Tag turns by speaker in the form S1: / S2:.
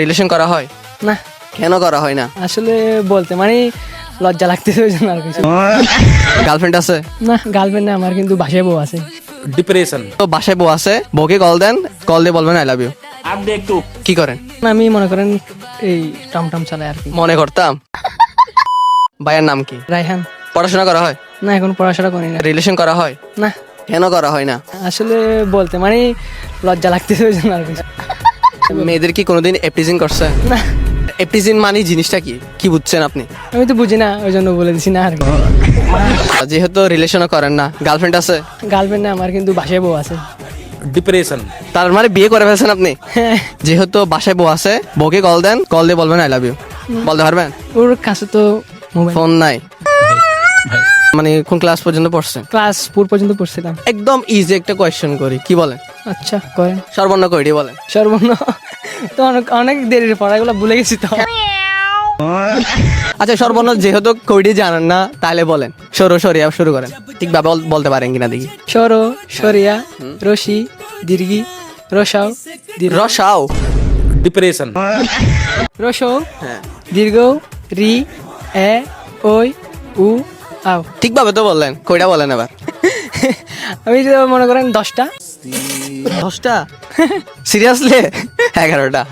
S1: Relation করা হয়?
S2: না
S1: কেন করা হয় না?
S2: আসলে বলতে মানে লজ্জা লাগতেছে ওই জন্য আর কিছু
S1: গার্লফ্রেন্ড আছে?
S2: না। গার্লফ্রেন্ড না আমার, কিন্তু বাসায় বউ আছে।
S3: डिप्रेशन।
S1: তো বাসায় বউ আছে, বউকে কল দেন, কল দিয়ে বলবেন আই লাভ ইউ।
S3: आप देख तू
S1: কি করেন?
S2: আমি মনে করেন এই টমটম চালাই আর কি।
S1: মনে করতাম। ভাইয়ের নাম কি?
S2: রায়হান।
S1: পড়াশোনা করা হয়?
S2: না এখন পড়াশোনা করি না।
S1: রিলেশন করা হয়?
S2: না
S1: কেন করা হয় না?
S2: আসলে বলতে মানে লজ্জা লাগতেছে ওই জন্য আর কিছু
S1: মেয়েদের কি কোনোদিন এপ্রিজিং করছে?
S2: না।
S1: এপ্রিজিং মানে জিনিসটা কি, কি বুঝছেন আপনি?
S2: আমি তো বুঝি না ওই জন্য বলে দিছি না আর কি।
S1: যেহেতু রিলেশনও করেন না, গার্লফ্রেন্ড আছে?
S2: গার্লফ্রেন্ড না আমার, কিন্তু বাসায় বউ আছে।
S3: डिप्रेशन।
S1: তার মানে বিয়ে করে ফেলছেন আপনি? যেহেতু বাসায় বউ আছে, বউকে কল দেন, কল দিয়ে বলবেন আই লাভ ইউ। বলতে পারবেন?
S2: ওর কাছে তো মোবাইল।
S1: ফোন নাই? মানে কোন ক্লাস পর্যন্ত পড়ছেন?
S2: ক্লাস 4 পর্যন্ত পড়ছিলাম।
S1: একদম ইজি একটা কোয়েশ্চেন করি, কি বলেন?
S2: আচ্ছা করেন।
S1: সর্বর্ণ কয়টি বলেন?
S2: সর্বর্ণ তো অনেক অনেক দেরির পড়াগুলো ভুলে গেছি তো।
S1: আচ্ছা সর্বর্ণ যেহেতু কয়টি জানেন না, তাহলে বলেন। সরু সরিয়া শুরু করেন, ঠিকভাবে বলতে পারেন কিনা দেখি।
S2: সর, সরিয়া, রশি, দীর্ঘি, রসাও,
S1: রসাও?
S3: डिप्रेशन।
S2: রসৌ,
S1: হ্যাঁ
S2: দীর্ঘ, রি, এ, ওই, উ, আও।
S1: ঠিকভাবে তো বললেন, কয়টা বলেন এবার?
S2: আমি তো মনে করেন 10টা।
S1: 10টা? সিরিয়াসলি? 11টা।